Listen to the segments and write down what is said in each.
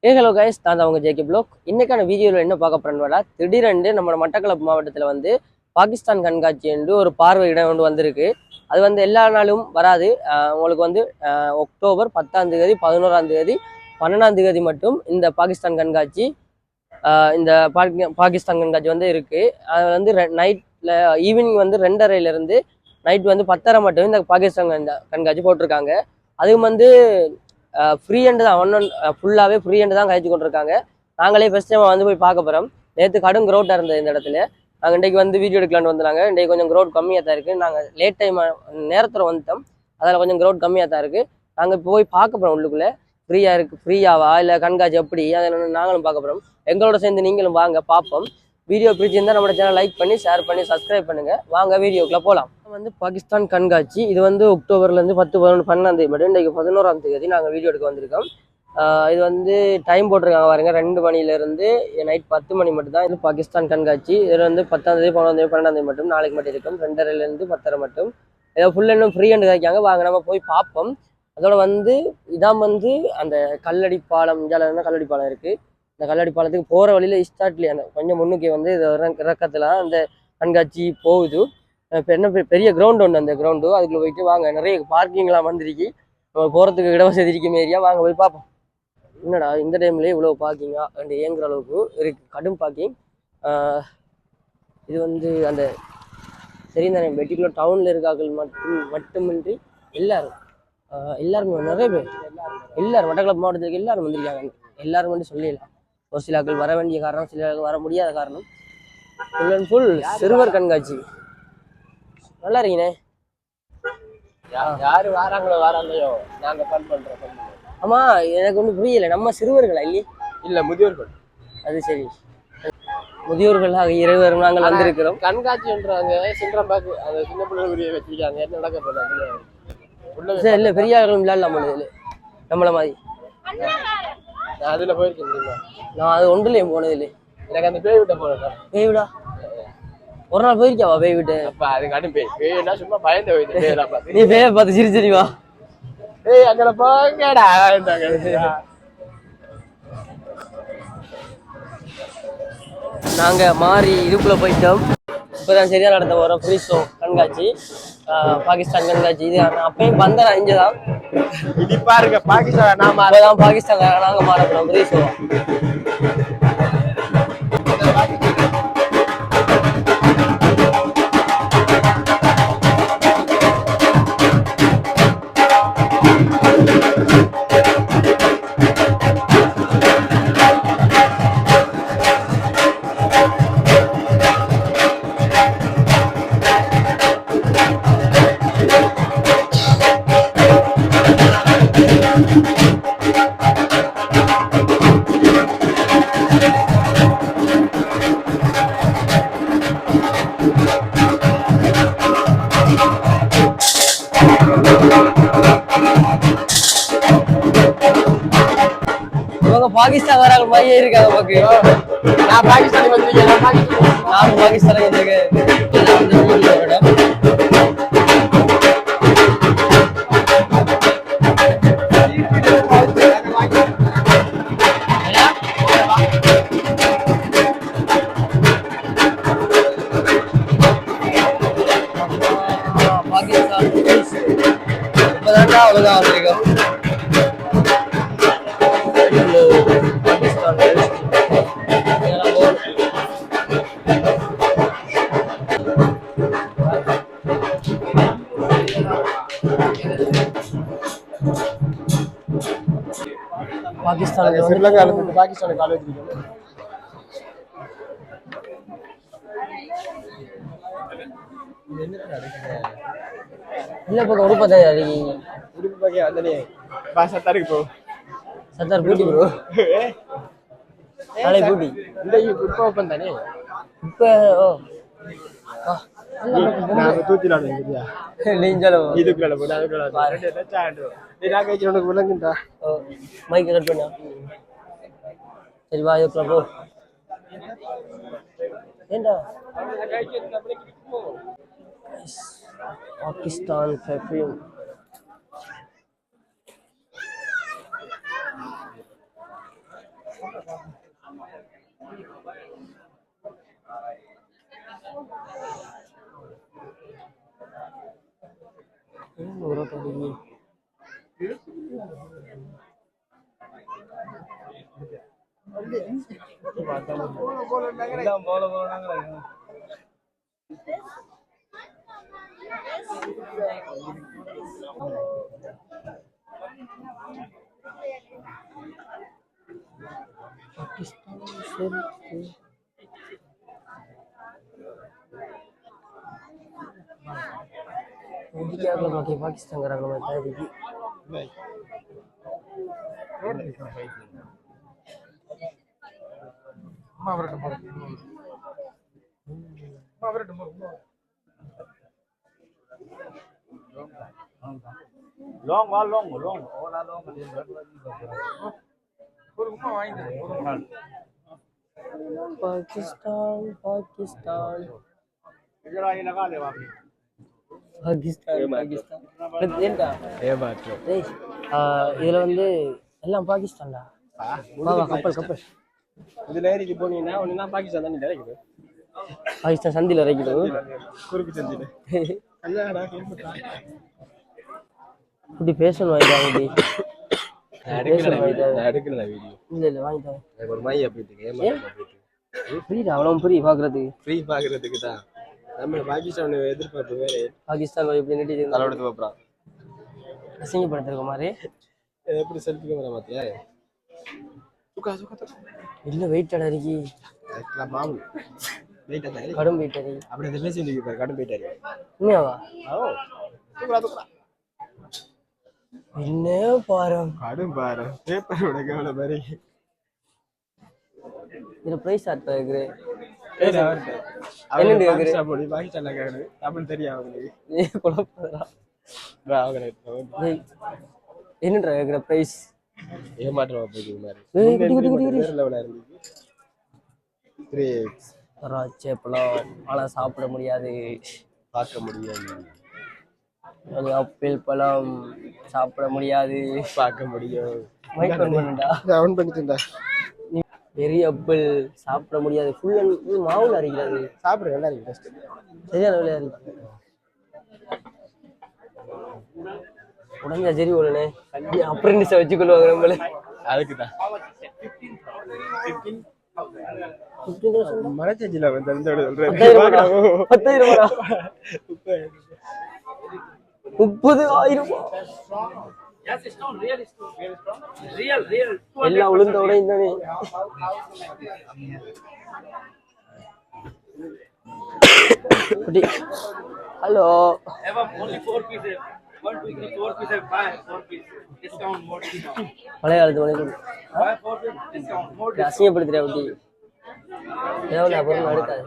Hello guys, நான் தான் உங்கள் ஜேகே ப்ளாக். இன்னைக்கான வீடியோவில் என்ன பார்க்க போறேன்னா, திடீரென்று நம்ம மட்டக்களப்பு மாவட்டத்தில் வந்து பாகிஸ்தான் கண்காட்சி என்று ஒரு பார்வையிடம் ஒன்று வந்திருக்கு. அது வந்து எல்லா நாளும் வராது. உங்களுக்கு வந்து அக்டோபர் 10ஆம் தேதி, 11ஆம் தேதி, 12ஆம் தேதி மட்டும் இந்த பாகிஸ்தான் கண்காட்சி இந்த பாகிஸ்தான் கண்காட்சி வந்து இருக்குது. அது வந்து நைட்டில் ஈவினிங் வந்து 2:30லேருந்து நைட் வந்து 10:30 மட்டும் இந்த பாகிஸ்தான் கண்காட்சி போட்டிருக்காங்க. அதுவும் வந்து ஃப்ரீ ஹேண்டு தான், ஃபுல்லாகவே ஃப்ரீ ஹேண்டு தான் கழிச்சு கொண்டிருக்காங்க. நாங்களே ஃபஸ்ட் டைம் வந்து போய் பார்க்க போகிறோம். நேற்று கடும் க்ரௌட்டாக இருந்தது இந்த இடத்துல. நாங்கள் இன்றைக்கு வந்து வீடியோ எடுக்கலான்னு வந்துடுறாங்க. இன்றைக்கு கொஞ்சம் க்ரௌட் கம்மியாக தான் இருக்குது. நாங்கள் லேட் டைம் நேரத்தில் வந்துட்டோம், அதில் கொஞ்சம் க்ரௌட் கம்மியாக தான் இருக்குது. நாங்கள் இப்போ போய் பார்க்க போகிறோம். உள்ளுக்குள்ளே ஃப்ரீயாக இருக்குது, ஃப்ரீயாவா இல்லை கண்காட்சி எப்படி, அதில் நாங்களும் பார்க்க போகிறோம். எங்களோட சேர்ந்து நீங்களும் வாங்க பார்ப்போம். வீடியோ பிடிச்சிருந்தால் நம்மளோட சேனல் லைக் பண்ணி ஷேர் பண்ணி சப்ஸ்கிரைப் பண்ணுங்கள். வாங்க வீடியோக்குள்ளே போகலாம். வந்து பாகிஸ்தான் கண்காட்சி இது வந்து அக்டோபர்லேருந்து 10, 11, 12ஆம் தேதி மட்டும். இன்றைக்கு 11ஆம் தேதி நாங்கள் வீடியோ எடுக்க வந்திருக்கோம். இது வந்து டைம் போட்டிருக்காங்க பாருங்க, 2 மணிலேருந்து நைட் 10 மணி மட்டும் தான் இது பாகிஸ்தான் கண்காட்சி. இதில் வந்து 10ஆம் தேதி, 11ஆம் தேதி, 12ஆம் தேதி மட்டும் நாளைக்கு மட்டும் இருக்கும். 2:30லேருந்து 10:30 மட்டும். ஏதோ ஃபுல் இன்னும் ஃப்ரீ ஹேண்டு கிடைக்காங்க. வாங்க நம்ம போய் பார்ப்போம். அதோட வந்து இதான் வந்து அந்த கல்லடி பாலம், இந்தியாவில் கல்லடி பாலம் இருக்குது. இந்த கல்லடி பாலத்துக்கு போகிற வழியில் ஸ்டார்ட்லேயே அந்த கொஞ்சம் முன்னுக்கே வந்து இறக்கத்தில் அந்த கண்காட்சி போகுது. இப்போ என்ன பெரிய கிரவுண்டு ஒன்று, அந்த கிரவுண்டு அதுக்குள்ளே போயிட்டு வாங்க. நிறைய பார்க்கிங்லாம் வந்துருக்கு. போகிறதுக்கு இடவசதி இருக்கும் ஏரியா. வாங்க போய் பார்ப்போம். என்னடா இந்த டைம்லேயே இவ்வளோ பார்க்கிங்கா அண்ட் ஏங்குற அளவுக்கு இருக்குது, கடும் பார்க்கிங். இது வந்து அந்த சரிந்தானே வெட்டிக்குள்ள டவுனில் இருக்காக்கள் மட்டுமின்றி எல்லாருமே நிறைய பேர் எல்லாரும் மட்டக்களப்பு மாவட்டத்துக்கு எல்லாரும் வந்திருக்காங்க. எல்லாரும் வந்து சொல்லிடலாம். ஒரு சில ஆக்கள் வர வேண்டிய காரணம், சில வர முடியாத காரணம். ஃபுல் அண்ட் ஃபுல் சிறுவர் கண்காட்சி. நல்லா இருக்கீனே. யாரு வாராங்களோ வாராங்களையோ நாங்க ஃபன் பண்றோம். ஆமா, எனக்கு ஒன்றும் புரியல. நம்ம சிறுவர்களா இல்லையே? இல்ல முதியோர்கள். அது சரி, முதியோர்களாக இருவரும் நாங்கள் வந்திருக்கிறோம். கண்காட்சின்றாங்க சின்ரம்பாக்கு அந்த சின்ன பிள்ளைகளுடைய வச்சிருக்காங்க. என்ன நடக்க போகுது இல்ல பெரிய ஆளும் இல்ல நம்மள மாதிரி. நான் அதுல போயிருக்கேன். நான் அது ஒன்றுலையும் போனது இல்லை. எனக்கு அந்த பேய் விட்ட போனேன். பேய் விடா ஒரு நாள் போயிருக்காவா? பேய் விட்டு அப்ப அது கடும் பேய்னா சும்மா பயந்து போயிட்டு நீ பேய பார்த்து சிரிச்சிருவா. ஏய் அங்கே போங்கடா. நாங்க மாறி இதுக்குள்ள போயிட்டோம். இப்பதான் சரியா நடத்த போறோம். ஃப்ரீ ஷோ கண்காட்சி, பாகிஸ்தான் கண்காட்சி. இது அப்பயும் வந்தேன் இங்கதான். இது பாருங்க பாகிஸ்தான், நாம அப்பதான் பாகிஸ்தான் நாங்க மாற போறோம் ஃப்ரீ ஷோ. பாகிஸ்தான் வராங்க மாதிரியே இருக்காங்க நமக்கு. நான் பாகிஸ்தான் வந்திருக்கேன். நானும் பாகிஸ்தான் வந்திருக்கேன். பாகிஸ்தான் இப்பதான் அவ்வளவுதான் வந்திருக்கோம். பாகிஸ்தான் ஸ்ரீலங்கால பாகிஸ்தான் காலேஜ் இல்ல பக்கம் உடுப்பு தான் உடுப்பு பாக்கியா வந்தனே பா சத்தாருக்கு போ. சத்தார் பூட்டி ப்ரோ. நாளை பூட்டி இந்த உடுப்பு ஓப்பன் தானே இப்போ. நான் தூத்திலாடு இல்லையா நீங்களோ இதுக்குள்ள போடா அதுக்குள்ள ரெண்டு லட்சம் நீ ராகேஜ் உனக்கு விளங்குடா. மைக் கட் பண்ணா சரி வா இதுக்குள்ள போ. ஏண்டா Pakistan perfume. Pakistan long quá long long ô la long Pakistan Pakistan इधर आइए लगा ले वापस பாகிஸ்தான் பாகிஸ்தான் ஏன்டா ஏமாற்று டேய் இதுல வந்து எல்லாம் பாகிஸ்தான்டா வா வா கப்பல் கப்பல் இதுல ஏறிக்கு போனீங்கன்னா ஒண்ணுனா பாகிஸ்தான் தான் இறக்குது பாகிஸ்தான் சந்தில இறக்கிடும் குறுக்கு சந்தில அல்லடா கேள்விப்பட்டா இப்படி பேசணும் ஐயா இப்படி நான் எடுக்கல வீடியோ இல்ல இல்ல வாங்கிட்டேன் எனக்கு ஒரு மைய போயிட்டு ஏமாற்று புரியுதா அவ்வளவு புரிய பாக்குறது ஃப்ரீ பாக்குறதுக்கு தான் நம்ம பாகிஸ்தான் எதிர்பார்ப்பு வேற பாகிஸ்தான் எப்படி நெட்டி தலைவடுத்து பாப்பறான் அசிங்கப்படுத்திருக்க மாதிரி எப்படி செல்ஃபி கேமரா மாத்தியா சுக்கா சுக்கா இல்ல வெயிட் அடரிக்கி அதுக்கெல்லாம் மாமூல் வெயிட் அதான் கடும் வெயிட் அடி அப்படி அந்த ரிலேஷன் இருக்கு கடும் போயிட்டாரு உண்மையாவா ஓ சுக்கா சுக்கா என்ன பாரு கடும் பாரு பேப்பரோட கவலை மாதிரி இதுல பிரைஸ் ஆட் பண்ணிருக்கிறேன் என்னண்டு பாகிஸ்தான் போடி பாகிஸ்தான்ல கேக்குது தமிழ் தெரியும் அவங்களுக்கு குழப்பறா அவங்க என்னடா கேக்குற பிரைஸ் ஏமாற்றமா போயிட்டு மாதிரி ஏய் குடி குடி குடி வேற லெவலா இருந்துச்சு 3x திராட்சை பழம் ஆனா சாப்பிட முடியாது பார்க்க முடியாது ஆப்பிள் பழம் சாப்பிட முடியாது பார்க்க முடியும் மைக் ஆன் பண்ணுடா ஆன் பண்ணிட்டேன்டா பெரிய ஆப்பிள் சாப்பிட முடியாது ஃபுல் அண்ட் ஃபுல் மாவுல அரைக்கிறது சாப்பிடு நல்லா இருக்கு டெஸ்ட் சரியான வேலையா இருக்கு உடஞ்சா சரி போலனே அப்ரெண்டிஸை வச்சுக்கொள்வாங்க நம்மள அதுக்கு தான் மனச்சேஞ்சில வந்து தெரிஞ்சோட சொல்றேன் 30,000 எல்லாம் உளுந்த உடைந்தானே ஹலோ பழைய காலத்து மணி அசிங்கப்படுத்துறியா அப்படி எவ்வளோ பொருள் அடுக்காது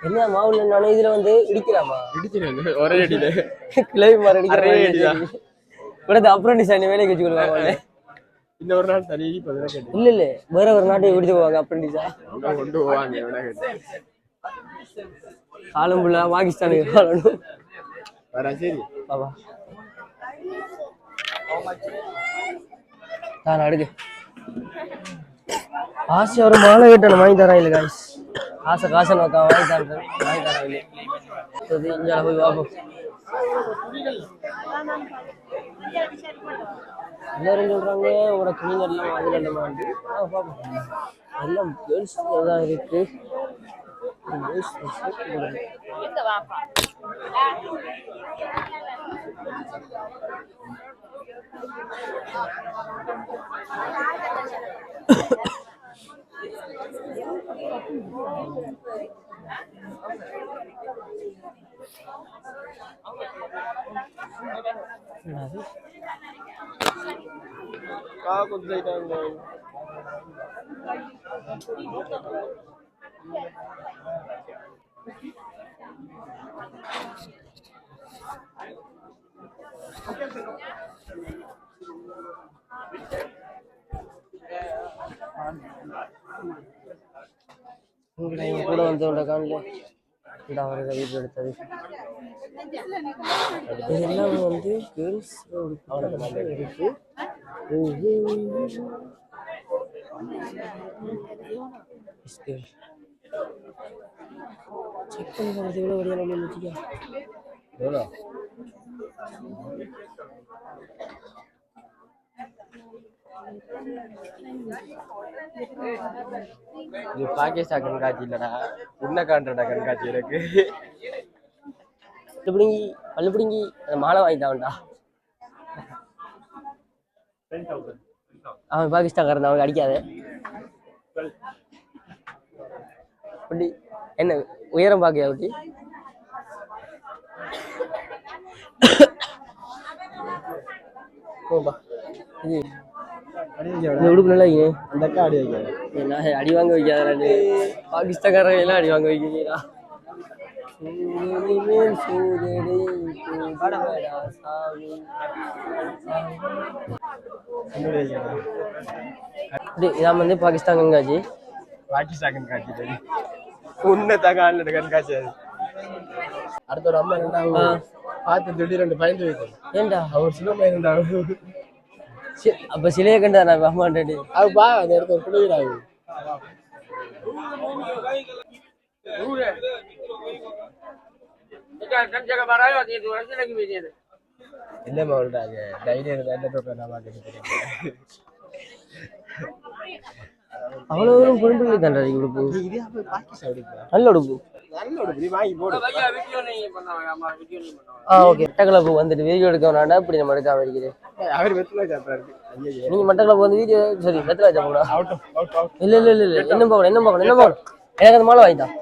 என்ன மாவுல நானும் இதுல வந்து இடிக்கலாமா இடிச்சு ஒரே அடியில கிளவி மாறு அடிக்கிற அப்ரெண்டிஸ் வேலைக்கு வச்சுக்கொள்வாங்க இந்த ஒரு நாள் தனி கேட்டு இல்ல இல்ல வேற ஒரு நாட்டை விடுத்து போவாங்க அப்ரெண்டிஸா கொண்டு போவாங்க காலம் ஃபுல்லா பாகிஸ்தானுக்கு காலணும் வர சரி பாபா நான் அடுக்கு ஆசை ஒரு மாலை கட்டணும் வாங்கி தரேன் இல்லை காய்ஸ் காசை நோக்கா வாங்கி தரேன் இல்லை இங்கே போய் பார்ப்போம் எல்லாரும் சொல்றாங்க உங்களோட கிளீனர்லாம் அதில் இல்லைமா பார்ப்போம் எல்லாம் கேர்ள்ஸ் தான் இருக்கு கொஞ்சம் கூட வந்து காணல இந்த அவரை வீட்டில் எடுத்தது இதெல்லாம் வந்து கேர்ள்ஸ் இருக்கு. செக் பண்ணி பார்க்கறது எவ்வளோ வரையான வச்சுக்கா. எவ்வளோ இது பாகிஸ்தான் கண்காட்சி இல்லடா உன்னக்காண்டடா கண்காட்சி எனக்கு பல்லு பிடுங்கி அந்த மாலை வாங்கிட்டான்டா. அவன் பாகிஸ்தான்காரன், அவனுக்கு அடிக்காத. அப்படி என்ன உயரம் பாக்கியா அப்படி இது இந்த உடுப்பு நல்லா வைங்க. அந்த அக்கா அடி வைக்க என்ன அடி வாங்க வைக்காத, பாகிஸ்தான்காரங்க எல்லாம் அடி வாங்க வைக்கிறீங்களா? இதான் வந்து பாகிஸ்தான் கண்காட்சி. பாகிஸ்தான் கண்காட்சி உன்னதகான கண்காட்சி அது. அடுத்த ஒரு அம்மா இருந்தாங்க பார்த்து திடீர்னு பயந்து வைக்கும். ஏண்டா அவர் சின்ன இருந்தாங்க. அப்ப சிலையை கண்டா நான் அம்மாண்டி அது பா அந்த இடத்துல ஒரு குளிராகு இல்லம்மா விட்டாங்க தைரியம் இருந்தா என்ன தோக்கம் நான் மாட்டேன். அவ்வளோ தூரம் குடும்பங்களே தாண்டா உடுப்பு, நல்ல உடுப்பு. ஓகே, மட்டக்களப்பு வந்துட்டு வீடியோ எடுக்க வேணாண்டா, இப்படி நம்ம எடுக்காம இருக்கிறேன். நீங்க மட்டக்களப்பு வந்து வீடியோ சரி வெத்தலை வச்சா இல்ல இல்ல இல்ல இல்ல என்ன பார்க்கணும் என்ன பார்க்கணும் என்ன பார்க்கணும். எனக்கு அந்த மாலை வாங்கிட்டான்,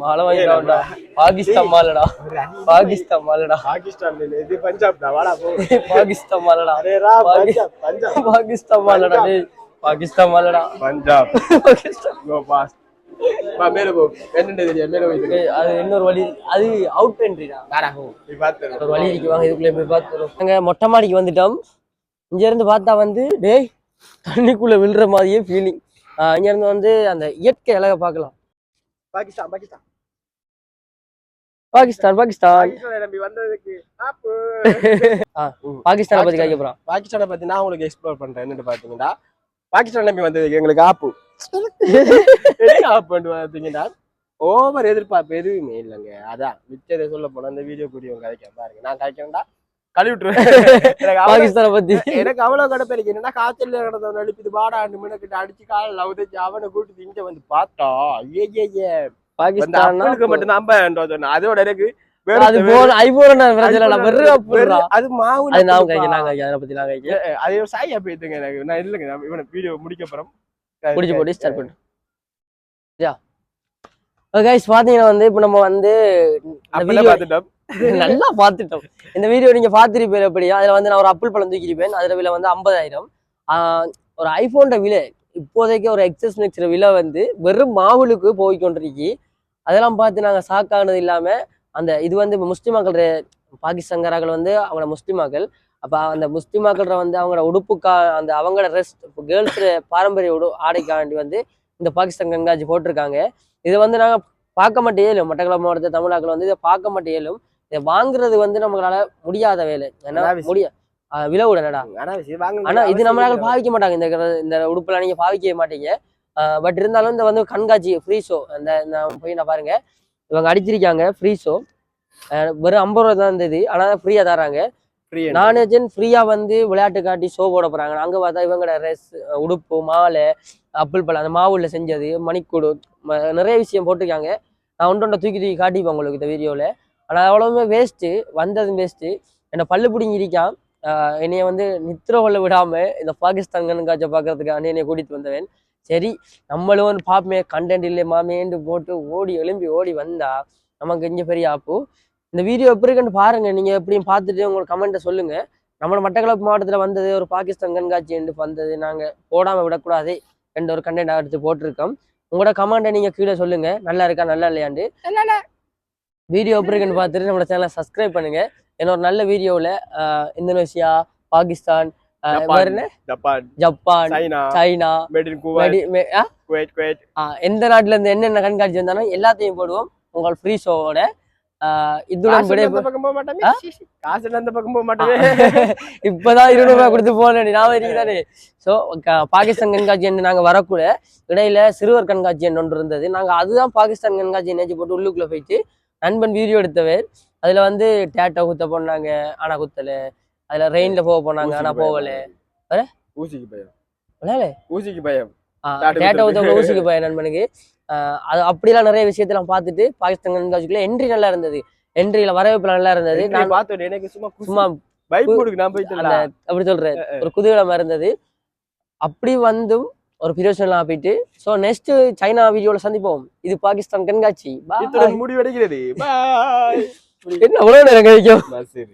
மாலை வாங்கிட்டான்டா. பாகிஸ்தான் மாலடா, பாகிஸ்தான் மாலடா, பாகிஸ்தான் இது பஞ்சாப் தான் வாடா போ. பாகிஸ்தான் மாலடா, பாகிஸ்தான் மாலடா, டேய் பாகிஸ்தான் மாலடா, பஞ்சாப் பாகிஸ்தான். கோ பாஸ் பா மேல போ. என்னன்னு தெரியாது மேல போய் அது இன்னொரு வழி, அது அவுட் என்ட்ரிடா. வாடா போ நீ பாத்து ஒரு வழி இருக்கு, வாங்க இதுக்குள்ள போய் பாத்துறோம். நாங்க மொட்டை மாடிக்கு வந்துட்டோம். இங்க இருந்து பார்த்தா வந்து டேய் தண்ணிக்குள்ள விழுற மாதிரியே ஃபீலிங். இங்க இருந்து வந்து அந்த இயற்கை அழகை பார்க்கலாம். பாகிஸ்தான் பாகிஸ்தான் பாகிஸ்தான் பாகிஸ்தான் நம்பி வந்ததுக்கு ஆப்பு. பாகிஸ்தானை பத்தி கேட்க போறான். பாகிஸ்தானை பத்தி நான் உங்களுக்கு எக்ஸ்ப்ளோர் பண்றேன். என்னன்னு பாத்தீங்கன்னா பாகிஸ்தான் நம்பி வந்ததுக்கு எங்களுக்கு ஆப்பு ஆப்பு பாத்தீங்கன்னா ஓவர் எதிர்பார்ப்பு எதுவுமே இல்லைங்க. அதான் மிச்சதை சொல்ல போனா இந்த வீடியோ கூடிய கதைக்க பாருங்க. நான் கதைக்கணும்டா கழுவிட்டுருவேன். பாகிஸ்தானை பத்தி எனக்கு அவ்வளவு கடப்பை இருக்கு. என்னன்னா காய்ச்சல் நடந்தவன் அழிப்பிது பாடாண்டு மினக்கிட்ட அடிச்சு காலில் உதச்சு அவனை கூட்டு இங்க வந்து பார்த்தா ஏ பாகிஸ்தான் மட்டும் தான் அதோட எனக்கு அது போல ஐபோன் அது மாவு அது நான் கேட்க அதை பத்தி நான் கேட்க அதே சாயா போயிட்டுங்க எனக்கு. நான் இல்லைங்க இவனை வீடியோ முடிக்க போறோம் முடிச்சு போட்டு ஸ்டார்ட் பண்ணு. கைஸ் பாத்தீங்கன்னா வந்து இப்ப நம்ம வந்து பார்த்துட்டோம், நல்லா பாத்துட்டோம். இந்த வீடியோ நீங்க பாத்திருப்பீங்க. எப்படியா அதுல வந்து நான் ஒரு அப்பிள் பழம் தூக்கிருப்பேன். அதுல விலை வந்து 50,000. ஒரு ஐபோன்ட விலை இப்போதைக்கு ஒரு எக்ஸஸ் மிக்சர் விலை வந்து வெறும் மாவுளுக்கு போய் கொண்டிருக்கு. அதெல்லாம் பார்த்து நாங்க ஷாக்கானது இல்லாம அந்த இது வந்து முஸ்லிம் மக்கள் பாகிஸ்தான்காரர்கள் வந்து அவங்களோட முஸ்லிம் மக்கள். அப்ப அந்த முஸ்லிம் மக்கள் வந்து அவங்களோட உடுப்புக்கா அந்த அவங்களோட ரெஸ்ட் கேர்ள்ஸ் பாரம்பரிய ஆடைக்காண்டி வந்து இந்த பாகிஸ்தான் கண்காட்சி போட்டிருக்காங்க. இதை வந்து நாங்க பார்க்க மாட்டே இயலும். மட்டக்களப்பு மாவட்ட தமிழாக்கள் வந்து இதை பார்க்க மாட்டே இயலும். இதை வாங்குறது வந்து நம்மளால முடியாத வேலை. ஏன்னா விலை உடனடா. ஆனா இது நம்மளால பாவிக்க மாட்டாங்க. இந்த உடுப்புல நீங்க பாவிக்க மாட்டீங்க. பட் இருந்தாலும் இந்த வந்து கண்காட்சி ஃப்ரீ ஷோ அந்த போய் நான் பாருங்க இவங்க அடிச்சிருக்காங்க. ஃப்ரீ ஷோ வெறும் 50 ரூபா தான் இருந்தது. ஆனா ஃப்ரீயா தராங்க. நானேஜன் ஃப்ரீயா வந்து விளையாட்டு காட்டி ஷோ போட போறாங்க. அங்க பார்த்தா இவங்களோட ரெஸ் உடுப்பு மாலை அப்பிள் பழம் அந்த மாவுல செஞ்சது மணிக்கூடு நிறைய விஷயம் போட்டிருக்காங்க. நான் ஒன்றொன்றை தூக்கி காட்டிப்பேன் உங்களுக்கு இந்த வீடியோல. ஆனா அவ்வளவுமே வேஸ்ட்டு, வந்ததும் வேஸ்ட்டு. என்னை பல்லு பிடிங்கி இருக்கான். என்னைய வந்து நித்திர கொள்ள விடாம இந்த பாகிஸ்தான் கண்காட்சியை பார்க்கறதுக்கு என்னைய கூட்டிட்டு வந்தவன். சரி நம்மளும் வந்து பார்ப்போமே கண்டென்ட் இல்லை மாமேன்னு போட்டு எழும்பி ஓடி வந்தா நமக்கு இங்க பெரிய ஆப்பு. இந்த வீடியோ எப்படி இருக்குன்னு பாருங்க. நீங்க எப்படியும் பார்த்துட்டு உங்களோட கமெண்ட்டை சொல்லுங்க. நம்ம மட்டக்களப்பு மாவட்டத்துல வந்தது ஒரு பாகிஸ்தான் கண்காட்சி என்று வந்தது. நாங்க போடாம விடக்கூடாது என்ற ஒரு கண்டென்ட் எடுத்து போட்டிருக்கோம். உங்களோட கமெண்ட்டை நீங்க கீழே சொல்லுங்க. நல்லா இருக்கா நல்லா இல்லையாண்டு. வீடியோ எப்படி இருக்குன்னு பார்த்துட்டு நம்மளோட சேனலை சப்ஸ்கிரைப் பண்ணுங்க. என்னோட நல்ல வீடியோவில் இந்தோனேஷியா பாகிஸ்தான் ஜப்பான் சைனா எந்த நாட்டுல இருந்து என்னென்ன கண்காட்சி வந்தாலும் எல்லாத்தையும் போடுவோம் உங்கள் ஃப்ரீ ஷோவோட. இதுடன் காசு விடை அந்த பக்கம் போக மாட்டோமே காசு அந்த பக்கம் போக மாட்டோமே இப்பதான் 200 ரூபாய் கொடுத்து போனேன் ஞாபகம் இருக்குதானே. ஸோ பாகிஸ்தான் கண்காட்சி என்று நாங்க வரக்கூட இடையில சிறுவர் கண்காட்சி என்று ஒன்று இருந்தது. நாங்க அதுதான் பாகிஸ்தான் கண்காட்சி நினைச்சு போட்டு உள்ளுக்குள்ள போயிட்டு நண்பன் வீடியோ எடுத்தவர். அதுல வந்து டேட்டா குத்த போனாங்க ஆனா குத்தல, அதுல ரெயின்ல போக போனாங்க ஆனா போகல. ஊசிக்கு பயம் விளையாடல ஊசிக்கு பயம் டேட்டா குத்த ஊசிக்கு போய நண்பனுக்கு. அது அப்படிலாம் நிறைய விஷயத்தெல்லாம் பார்த்துட்டு பாகிஸ்தான் கண்காட்சிக்குள்ள என்ட்ரி நல்லா இருந்தது. என்ட்ரியில வரவேற்பு நல்லா இருந்தது. நான் பார்த்தேன் எனக்கு சும்மா பைக் போடுக்கு நான் போயிட்டு அப்படி சொல்றேன் ஒரு குதூகலமா இருந்தது. அப்படி வந்தும் ஒரு பிரயோஜனம் போயிட்டு. ஸோ நெக்ஸ்ட் சைனா வீடியோல சந்திப்போம். இது பாகிஸ்தான் கண்காட்சி. முடிவடைகிறது பாய் என்ன அவ்வளவு நேரம் கழிக்கும். சரி